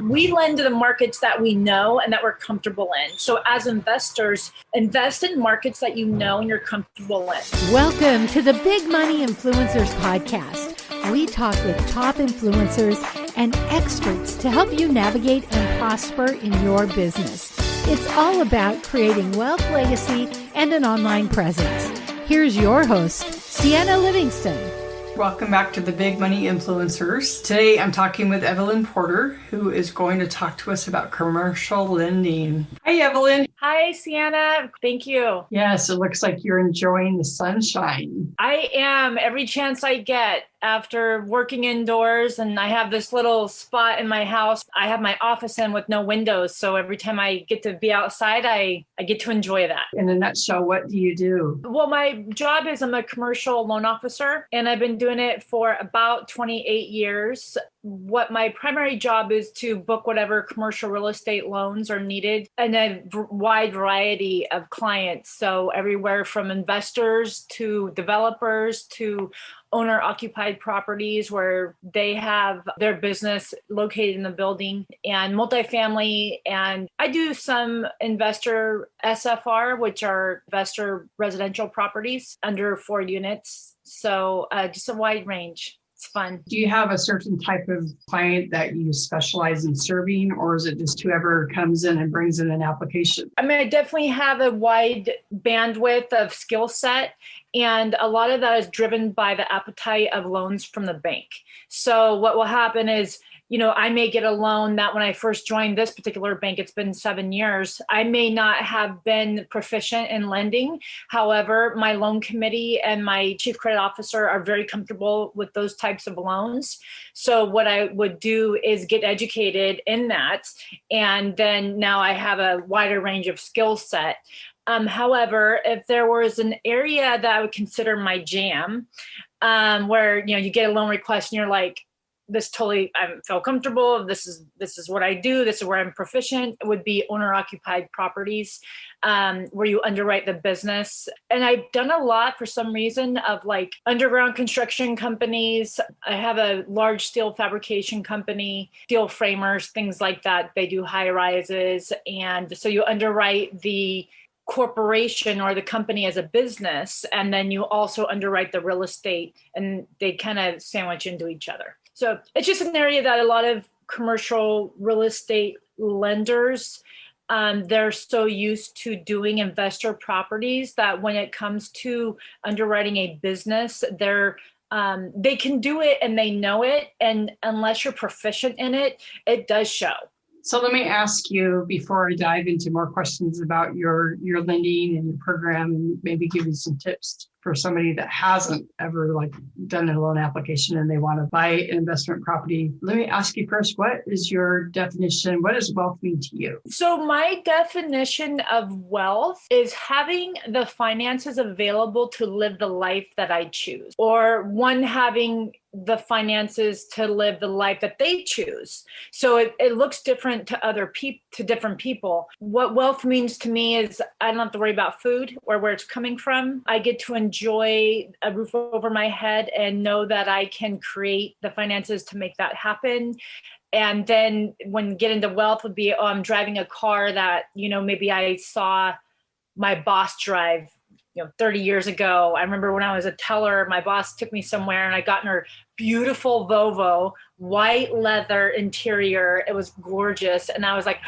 We lend to the markets that we know and that we're comfortable in. So as investors, invest in markets that you know and you're comfortable in. Welcome to the Big Money Influencers Podcast. We talk with top influencers and experts to help you navigate and prosper in your business. It's all about creating wealth, legacy, and an online presence. Here's your host, Ceanne Livingston. Welcome back to the Big Money Influencers. Today I'm talking with Evelyn Porter, who is going to talk to us about commercial lending. Hi, Evelyn. Hi, Ceanne. Thank you. Yes, it looks like you're enjoying the sunshine. I am every chance I get after working indoors, and I have this little spot in my house. I have my office in with no windows. So every time I get to be outside, I get to enjoy that. In a nutshell, what do you do? Well, my job is I'm a commercial loan officer, and I've been doing it for about 28 years. What my primary job is to book whatever commercial real estate loans are needed and a wide variety of clients. So everywhere from investors to developers to owner-occupied properties where they have their business located in the building, and multifamily. And I do some investor SFR, which are investor residential properties under 4 units. So just a wide range. It's fun. Do you have a certain type of client that you specialize in serving, or is it just whoever comes in and brings in an application? I mean, I definitely have a wide bandwidth of skill set, and a lot of that is driven by the appetite of loans from the bank. So what will happen is, I may get a loan that when I first joined this particular bank, it's been 7 years, I may not have been proficient in lending. However, my loan committee and my chief credit officer are very comfortable with those types of loans. So what I would do is get educated in that. And then now I have a wider range of skill set. However, if there was an area that I would consider my jam, where, you get a loan request and you're like, I feel comfortable. This is what I do. This is where I'm proficient. It would be owner-occupied properties, where you underwrite the business. And I've done a lot for some reason of like underground construction companies. I have a large steel fabrication company, steel framers, things like that. They do high rises. And so you underwrite the corporation or the company as a business, and then you also underwrite the real estate, and they kind of sandwich into each other. So it's just an area that a lot of commercial real estate lenders, they're so used to doing investor properties that when it comes to underwriting a business, they can do it and they know it. And unless you're proficient in it, it does show. So let me ask you, before I dive into more questions about your lending and your program, and maybe give you some tips for somebody that hasn't ever done a loan application and they want to buy an investment property. Let me ask you first, what is your definition? What does wealth mean to you? So my definition of wealth is having the finances available to live the life that I choose, or one having the finances to live the life that they choose. So it looks different to to different people. What wealth means to me is I don't have to worry about food or where it's coming from. I get to enjoy a roof over my head and know that I can create the finances to make that happen. And then when get into wealth would be, I'm driving a car that, maybe I saw my boss drive 30 years ago. I remember when I was a teller, my boss took me somewhere and I got in her beautiful Volvo, white leather interior. It was gorgeous. And I was like,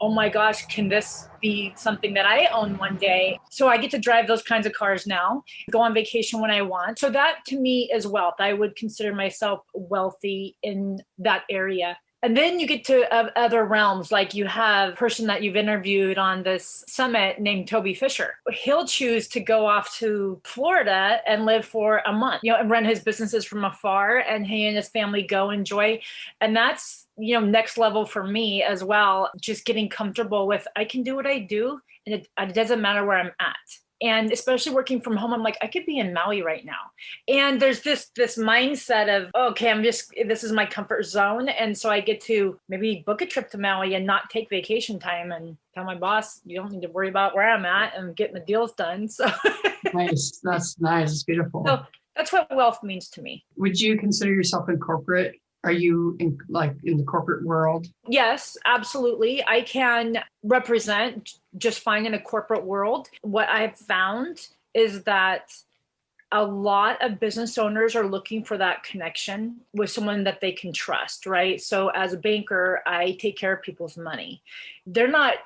oh my gosh, can this be something that I own one day? So I get to drive those kinds of cars now, go on vacation when I want. So that to me is wealth. I would consider myself wealthy in that area. And then you get to other realms, like you have a person that you've interviewed on this summit named Toby Fisher. He'll choose to go off to Florida and live for a month, and run his businesses from afar, and he and his family go enjoy. And that's, next level for me as well, just getting comfortable with, I can do what I do, and it doesn't matter where I'm at. And especially working from home, I'm like, I could be in Maui right now. And there's this mindset of, okay, this is my comfort zone. And so I get to maybe book a trip to Maui and not take vacation time and tell my boss, you don't need to worry about where I'm at and getting the deals done. So nice. That's nice. It's beautiful. So that's what wealth means to me. Would you consider yourself in corporate Are you in the corporate world? Yes, absolutely. I can represent just fine in a corporate world. What I've found is that a lot of business owners are looking for that connection with someone that they can trust, right? So as a banker, I take care of people's money. They're not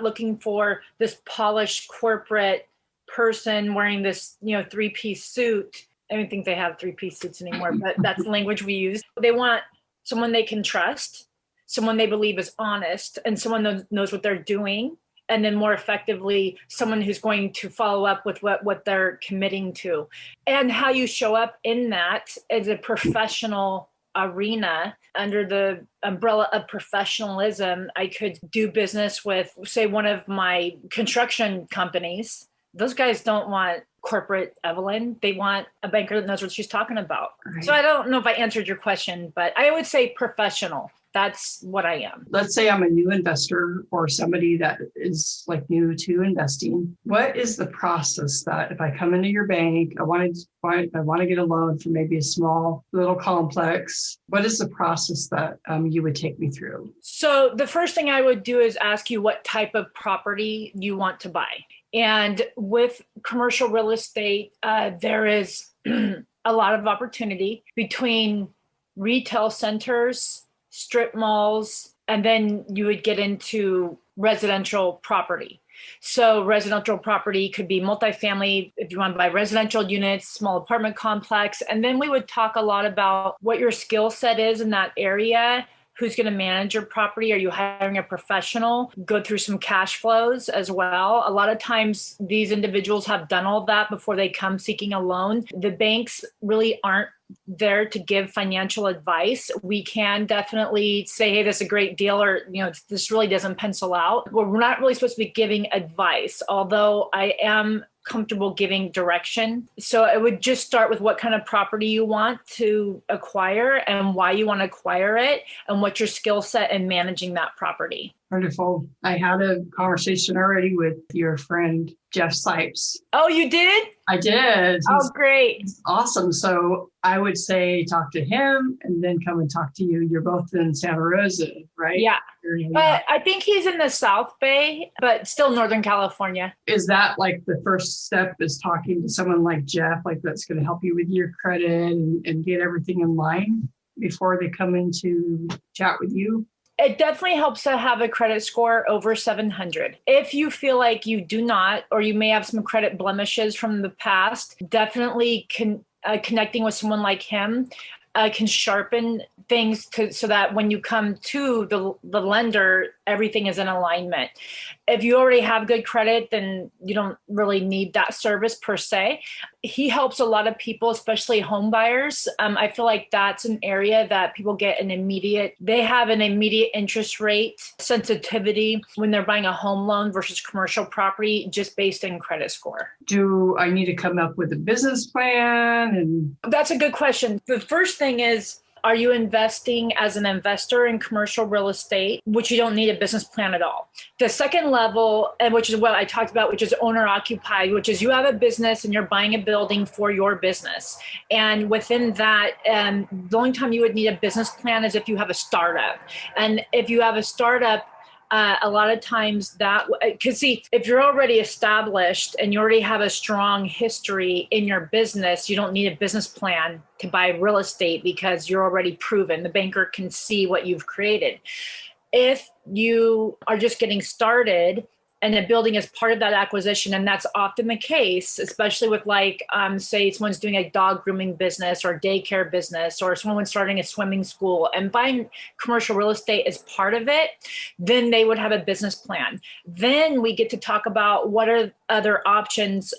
looking for this polished corporate person wearing this, three-piece suit. I don't think they have three-piece suits anymore, but that's the language we use. They want someone they can trust, someone they believe is honest, and someone that knows what they're doing. And then more effectively, someone who's going to follow up with what they're committing to. And how you show up in that as a professional arena under the umbrella of professionalism. I could do business with, say, one of my construction companies. Those guys don't want corporate Evelyn. They want a banker that knows what she's talking about. Right. So I don't know if I answered your question, but I would say professional. That's what I am. Let's say I'm a new investor or somebody that is new to investing. What is the process that if I come into your bank, I want to get a loan for maybe a small little complex, what is the process that you would take me through? So the first thing I would do is ask you what type of property you want to buy. And with commercial real estate, there is a lot of opportunity between retail centers, strip malls, and then you would get into residential property. So residential property could be multifamily if you want to buy residential units, small apartment complex. And then we would talk a lot about what your skill set is in that area. Who's going to manage your property? Are you hiring a professional? Go through some cash flows as well. A lot of times these individuals have done all that before they come seeking a loan. The banks really aren't there to give financial advice. We can definitely say, hey, this is a great deal, or, this really doesn't pencil out. Well, we're not really supposed to be giving advice, although I am comfortable giving direction. So it would just start with what kind of property you want to acquire and why you want to acquire it and what's your skill set in managing that property. Wonderful. I had a conversation already with your friend, Jeff Sipes. Oh, you did? I did. Oh, great. He's awesome. So I would say talk to him and then come and talk to you. You're both in Santa Rosa, right? Yeah. I think he's in the South Bay, but still Northern California. Is that the first step is talking to someone like Jeff, that's going to help you with your credit and get everything in line before they come in to chat with you? It definitely helps to have a credit score over 700. If you feel like you do not, or you may have some credit blemishes from the past, definitely connecting with someone like him can sharpen things so that when you come to the lender, everything is in alignment. If you already have good credit, then you don't really need that service per se. He helps a lot of people, especially home buyers. I feel like that's an area that people get they have an immediate interest rate sensitivity when they're buying a home loan versus commercial property just based on credit score. Do I need to come up with a business plan? That's a good question. The first thing is, are you investing as an investor in commercial real estate, which you don't need a business plan at all? The second level, and which is what I talked about, which is owner occupied, which is you have a business and you're buying a building for your business. And within that, the only time you would need a business plan is if you have a startup. And if you have a startup, a lot of times because if you're already established and you already have a strong history in your business, you don't need a business plan to buy real estate because you're already proven. The banker can see what you've created. If you are just getting started and a building is part of that acquisition, and that's often the case, especially with say someone's doing a dog grooming business or daycare business, or someone's starting a swimming school and buying commercial real estate as part of it, then they would have a business plan. Then we get to talk about what are other options,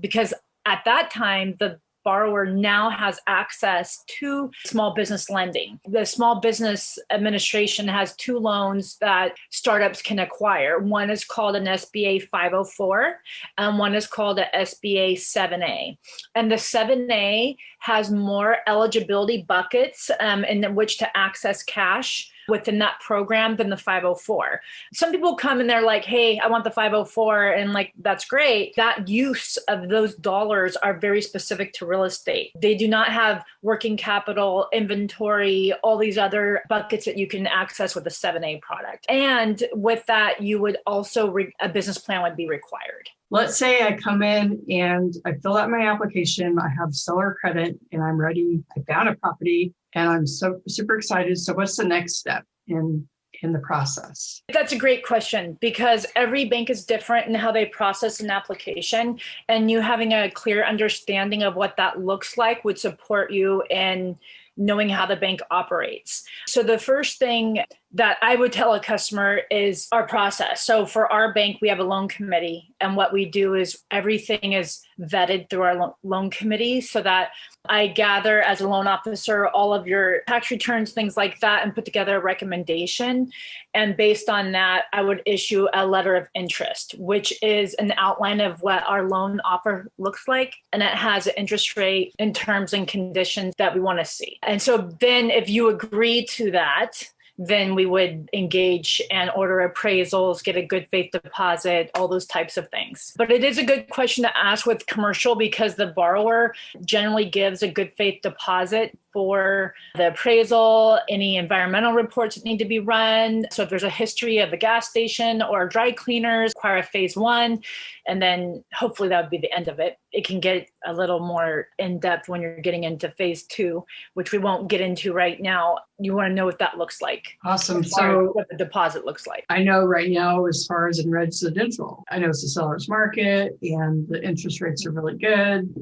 because at that time, the borrower now has access to small business lending. The Small Business Administration has two loans that startups can acquire. One is called an SBA 504 and one is called a SBA 7A. And the 7A has more eligibility buckets in which to access cash within that program than the 504. Some people come and they're like, hey, I want the 504. And like, that's great. That use of those dollars are very specific to real estate. They do not have working capital, inventory, all these other buckets that you can access with a 7A product. And with that, you would also, a business plan would be required. Let's say I come in and I fill out my application, I have seller credit and I'm ready. I found a property and I'm so super excited. So what's the next step in the process? That's a great question because every bank is different in how they process an application, and you having a clear understanding of what that looks like would support you in knowing how the bank operates. So the first thing that I would tell a customer is our process. So for our bank, we have a loan committee. And what we do is everything is vetted through our loan committee so that I gather as a loan officer all of your tax returns, things like that, and put together a recommendation. And based on that, I would issue a letter of interest, which is an outline of what our loan offer looks like. And it has an interest rate and terms and conditions that we want to see. And so then if you agree to that, then we would engage and order appraisals, get a good faith deposit, all those types of things. But it is a good question to ask with commercial because the borrower generally gives a good faith deposit for the appraisal, any environmental reports that need to be run. So if there's a history of a gas station or dry cleaners, require a phase 1, and then hopefully that would be the end of it. It can get a little more in-depth when you're getting into phase 2, which we won't get into right now. You want to know what that looks like. Awesome. So what the deposit looks like. I know right now, as far as in residential, I know it's a seller's market and the interest rates are really good.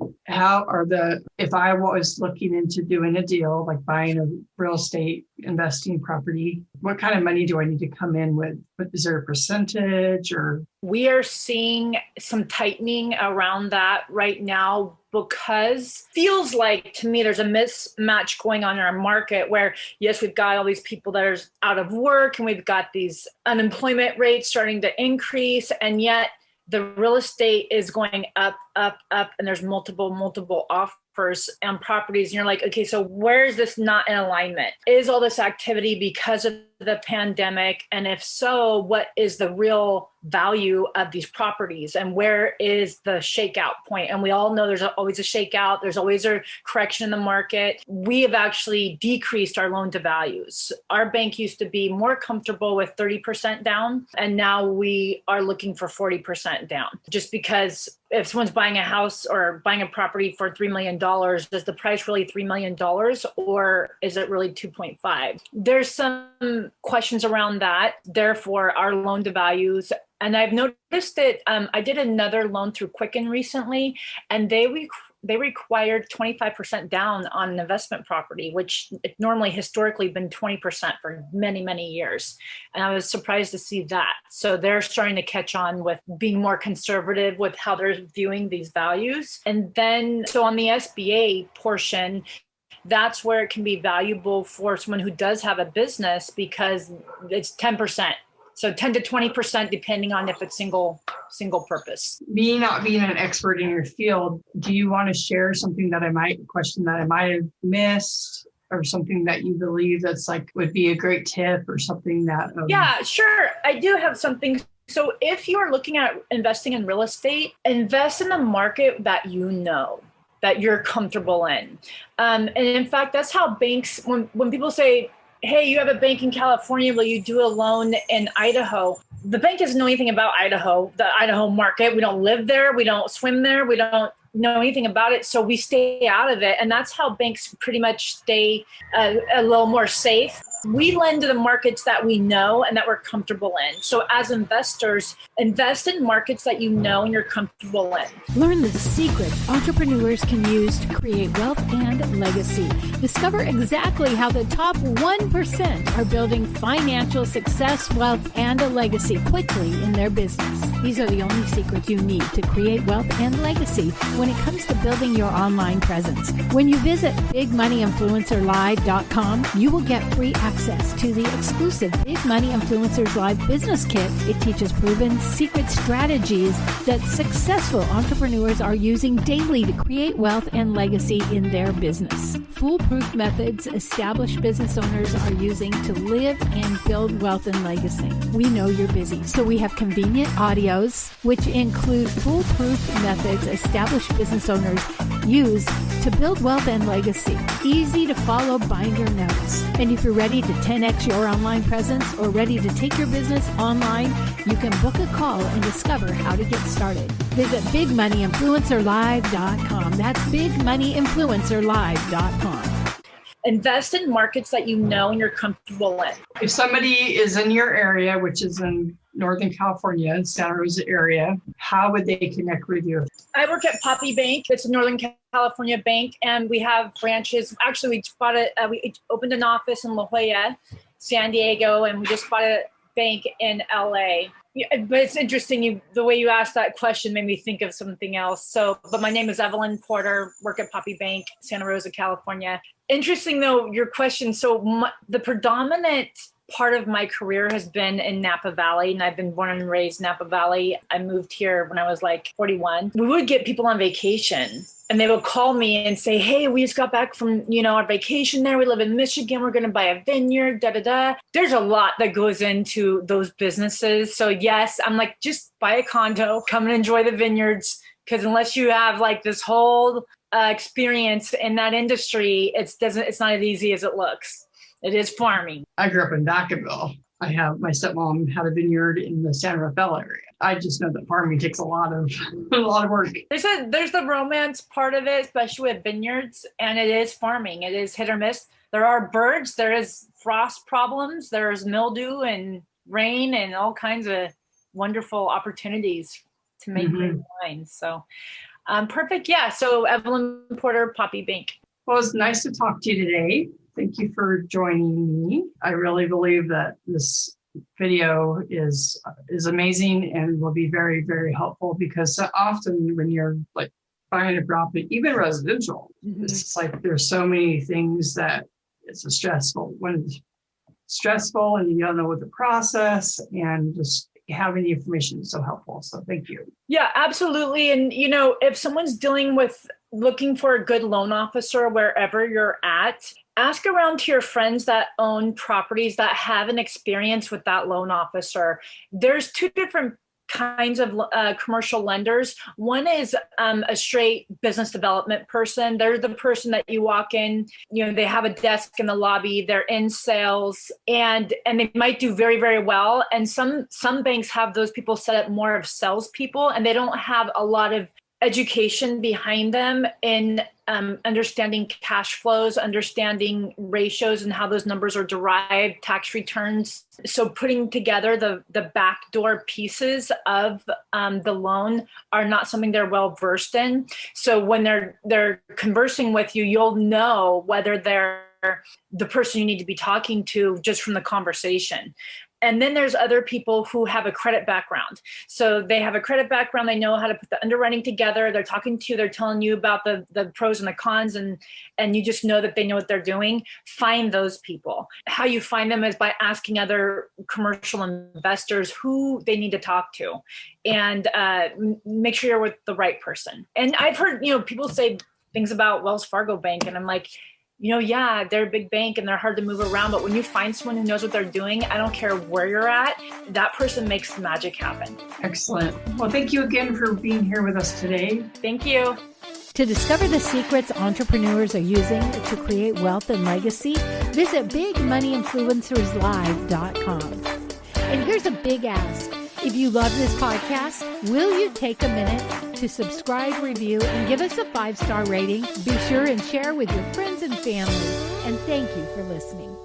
If I was looking into doing a deal, like buying a real estate investing property, what kind of money do I need to come in with? Is there a percentage or? We are seeing some tightening around that right now because feels like to me there's a mismatch going on in our market where, yes, we've got all these people that are out of work and we've got these unemployment rates starting to increase, and yet the real estate is going up, and there's multiple offers on properties. And you're like, okay, so where is this not in alignment? Is all this activity because of the pandemic? And if so, what is the real value of these properties and where is the shakeout point? And we all know there's always a shakeout. There's always a correction in the market. We have actually decreased our loan to values. Our bank used to be more comfortable with 30% down, and now we are looking for 40% down, just because if someone's buying a house or buying a property for $3 million, is the price really $3 million or is it really 2.5? There's some questions around that. Therefore, our loan to values. And I've noticed that I did another loan through Quicken recently, and they required 25% down on an investment property, which it normally historically been 20% for many, many years. And I was surprised to see that. So they're starting to catch on with being more conservative with how they're viewing these values. And then, so on the SBA portion, that's where it can be valuable for someone who does have a business because it's 10%. So 10 to 20%, depending on if it's single purpose. Me not being an expert in your field, do you want to share something that I might have missed, or something that you believe that's like would be a great tip, or something that? Yeah, sure. I do have something. So if you are looking at investing in real estate, invest in the market that you know, that you're comfortable in. And in fact, that's how banks, when people say, hey, you have a bank in California, will you do a loan in Idaho? The bank doesn't know anything about Idaho, the Idaho market. We don't live there. We don't swim there. We don't know anything about it. So we stay out of it. And that's how banks pretty much stay a little more safe. We lend to the markets that we know and that we're comfortable in. So as investors, invest in markets that you know and you're comfortable in. Learn the secrets entrepreneurs can use to create wealth and legacy. Discover exactly how the top 1% are building financial success, wealth, and a legacy quickly in their business. These are the only secrets you need to create wealth and legacy when it comes to building your online presence. When you visit bigmoneyinfluencerlive.com, you will get free access to the exclusive Big Money Influencers Live Business Kit. It teaches proven secret strategies that successful entrepreneurs are using daily to create wealth and legacy in their business. Foolproof methods established business owners are using to live and build wealth and legacy. We know you're busy, so we have convenient audios, which include foolproof methods established business owners use to build wealth and legacy. Easy to follow binder notes. And if you're ready to 10x your online presence or ready to take your business online, you can book a call and discover how to get started. Visit bigmoneyinfluencerlive.com. That's bigmoneyinfluencerlive.com. Invest in markets that you know and you're comfortable in. If somebody is in your area, which is in Northern California, Santa Rosa area, how would they connect with you? I work at Poppy Bank. It's a Northern California bank, and we have branches. Actually, we opened an office in La Jolla, San Diego, and we just bought a bank in LA. But it's interesting, the way you asked that question made me think of something else. But my name is Evelyn Porter, work at Poppy Bank, Santa Rosa, California. Interesting though, your question. The predominant part of my career has been in Napa Valley, and I've been born and raised Napa Valley. I moved here when I was like 41. We would get people on vacation and they would call me and say, hey, we just got back from, our vacation there. We live in Michigan. We're going to buy a vineyard, There's a lot that goes into those businesses. So yes, I'm like, just buy a condo, come and enjoy the vineyards. Because unless you have like this whole experience in that industry, it's not as easy as it looks. It is farming. I grew up in Vacaville. My stepmom had a vineyard in the San Rafael area. I just know that farming takes a lot of work. There's the romance part of it, especially with vineyards, and it is farming. It is hit or miss. There are birds. There is frost problems. There's mildew and rain and all kinds of wonderful opportunities to make great wine. So perfect. Yeah. So Evelyn Porter, Poppy Bank. Well, it's nice to talk to you today. Thank you for joining me. I really believe that this video is amazing and will be very, very helpful, because so often when you're like buying a property, even residential, it's like there's so many things that it's when it's stressful and you don't know what the process, and just having the information is so helpful. So thank you. Yeah, absolutely. And, if someone's looking for a good loan officer wherever you're at, ask around to your friends that own properties that have an experience with that loan officer. There's two different kinds of commercial lenders. One is a straight business development person. They're the person that you walk in, they have a desk in the lobby, they're in sales, and they might do very, very well. And some banks have those people set up more of salespeople, and they don't have a lot of education behind them in understanding cash flows, understanding ratios and how those numbers are derived, tax returns. So putting together the backdoor pieces of the loan are not something they're well versed in. So when they're conversing with you, you'll know whether they're the person you need to be talking to just from the conversation. And then there's other people who have a credit background. So they have a credit background. They know how to put the underwriting together. They're talking to you. They're telling you about the pros and the cons, and you just know that they know what they're doing. Find those people. How you find them is by asking other commercial investors who they need to talk to, and make sure you're with the right person. And I've heard, people say things about Wells Fargo Bank, and I'm like, yeah, they're a big bank and they're hard to move around. But when you find someone who knows what they're doing, I don't care where you're at, that person makes the magic happen. Excellent. Well, thank you again for being here with us today. Thank you. To discover the secrets entrepreneurs are using to create wealth and legacy, visit bigmoneyinfluencerslive.com. And here's a big ask. If you love this podcast, will you take a minute to subscribe, review, and give us a 5-star rating? Be sure and share with your friends and family. And thank you for listening.